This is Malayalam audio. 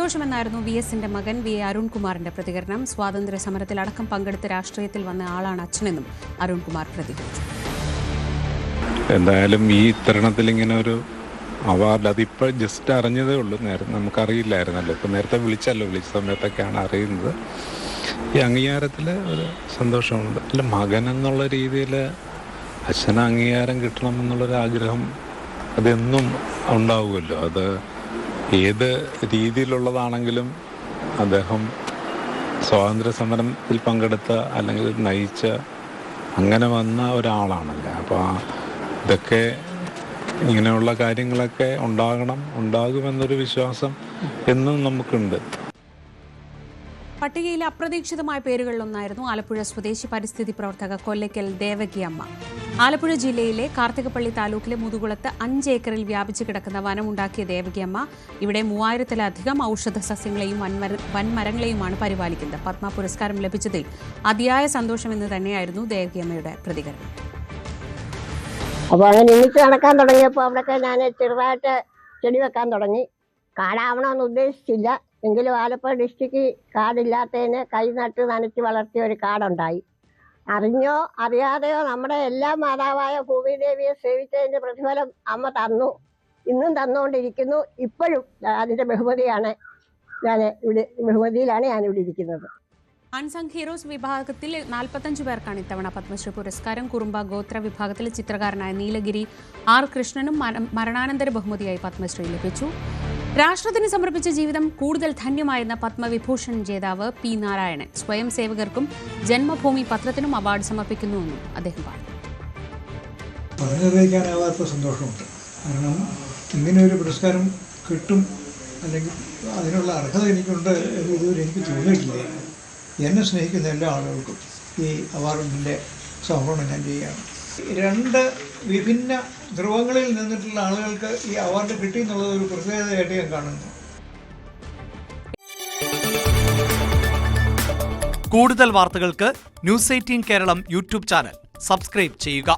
സന്തോഷമെന്നായിരുന്നു VSന്റെ മകൻ VA അരുൺകുമാറിന്റെ പ്രതികരണം. സ്വാതന്ത്ര്യ സമരത്തിലടക്കം പങ്കെടുത്ത് രാഷ്ട്രീയത്തിൽ വന്ന ആളാണ് അച്ഛനെന്നും അരുൺകുമാർ പ്രതികരിച്ചു. എന്തായാലും ഈ തരുണത്തിൽ ഇങ്ങനെ ഒരു അവാർഡ് അതിപ്പോൾ ജസ്റ്റ് അറിഞ്ഞതേ ഉള്ളൂ. നമുക്കറിയില്ലായിരുന്നല്ലോ. ഇപ്പം നേരത്തെ വിളിച്ച സമയത്തൊക്കെയാണ് അറിയുന്നത്. ഈ അംഗീകാരത്തിൽ ഒരു സന്തോഷമുണ്ട്. അല്ല, മകനെന്നുള്ള രീതിയിൽ അച്ഛന് അംഗീകാരം കിട്ടണമെന്നുള്ളൊരാഗ്രഹം അതെന്നും ഉണ്ടാവുമല്ലോ. അത് ഏത് രീതിയിലുള്ളതാണെങ്കിലും അദ്ദേഹം സ്വാതന്ത്ര്യ സമരത്തിൽ പങ്കെടുത്ത അല്ലെങ്കിൽ നയിച്ച അങ്ങനെ വന്ന ഒരാളാണല്ലോ. അപ്പോൾ ഇതൊക്കെ ഇങ്ങനെയുള്ള കാര്യങ്ങളൊക്കെ ഉണ്ടാകുമെന്നൊരു വിശ്വാസം എന്നും നമുക്കുണ്ട്. പട്ടികയിലെ അപ്രതീക്ഷിതമായ പേരുകളിലൊന്നായിരുന്നു ആലപ്പുഴ സ്വദേശി പരിസ്ഥിതി പ്രവർത്തക കൊല്ലയ്ക്കൽ ദേവകിയമ്മ. ആലപ്പുഴ ജില്ലയിലെ കാർത്തികപ്പള്ളി താലൂക്കിലെ മുതുകുളത്ത് 5 ഏക്കറിൽ വ്യാപിച്ചു കിടക്കുന്ന വനമുണ്ടാക്കിയ ദേവകിയമ്മ ഇവിടെ 3000-ലധികം ഔഷധ സസ്യങ്ങളെയും വൻമരങ്ങളെയുമാണ് പരിപാലിക്കുന്നത്. പത്മ പുരസ്കാരം ലഭിച്ചതിൽ അതിയായ സന്തോഷമെന്ന് തന്നെയായിരുന്നു ദേവകിയമ്മയുടെ പ്രതികരണം. അപ്പോൾ അങ്ങനെ എണീറ്റ് നടക്കാൻ തുടങ്ങിയപ്പോൾ അവിടെയൊക്കെ ഞാൻ ചെറുതായിട്ട് ചെടി വെക്കാൻ തുടങ്ങി. കാടാവണമെന്ന് ഉദ്ദേശിച്ചില്ല. എങ്കിലും ആലപ്പുഴ ഡിസ്ട്രിക്റ്റ് കാടില്ലാത്തതിന് കൈ നട്ട് നനച്ച് വളർത്തിയ ഒരു കാടുണ്ടായി. അറിഞ്ഞോ അറിയാതെയോ നമ്മുടെ എല്ലാ മാതാവായ ഭൂമിദേവിയെ സേവിച്ചതിൻ്റെ പ്രതിഫലം അമ്മ തന്നു, ഇന്നും തന്നുകൊണ്ടിരിക്കുന്നു. ഇപ്പോഴും അതിൻ്റെ ബഹുമതിയിലാണ് ഞാനിവിടെ ഇരിക്കുന്നത്. അൺസങ് ഹീറോസ് വിഭാഗത്തിൽ 45 പേർക്കാണ് ഇത്തവണ പത്മശ്രീ പുരസ്കാരം. കുറുമ്പ ഗോത്ര വിഭാഗത്തിലെ ചിത്രകാരനായ നീലഗിരി R കൃഷ്ണനും മരണാനന്തര ബഹുമതിയായി പത്മശ്രീ ലഭിച്ചു. രാഷ്ട്രത്തിന് സമർപ്പിച്ച ജീവിതം കൂടുതൽ ധന്യമായെന്ന പത്മവിഭൂഷൺ ജേതാവ് P നാരായണൻ സ്വയം സേവകർക്കും ജന്മഭൂമി പത്രത്തിനും അവാർഡ് സമർപ്പിക്കുന്നുവെന്നും അദ്ദേഹം പറഞ്ഞു. പറഞ്ഞറിയിക്കാനാവാത്ത സന്തോഷമുണ്ട്. കാരണം ഇങ്ങനെ ഒരു പുരസ്കാരം കിട്ടും അല്ലെങ്കിൽ അതിനുള്ള അർഹത എനിക്കുണ്ട് എന്ന് ഇതുവരെ എനിക്ക് തോന്നിയിട്ടില്ല. എന്നെ സ്നേഹിക്കുന്ന എല്ലാ ആളുകൾക്കും ഈ അവാർഡിൻ്റെ സമർപ്പണം ഞാൻ ചെയ്യുകയാണ്. 2 വിഭിന്ന ധ്രുവങ്ങളിൽ നിന്നിട്ടുള്ള ആളുകൾക്ക് ഈ അവാർഡ് കിട്ടി എന്നുള്ളത് ഒരു പ്രത്യേകതയായിട്ട് ഞാൻ കാണുന്നു. കൂടുതൽ വാർത്തകൾക്ക് News 18 Keralam YouTube channel subscribe ചെയ്യുക.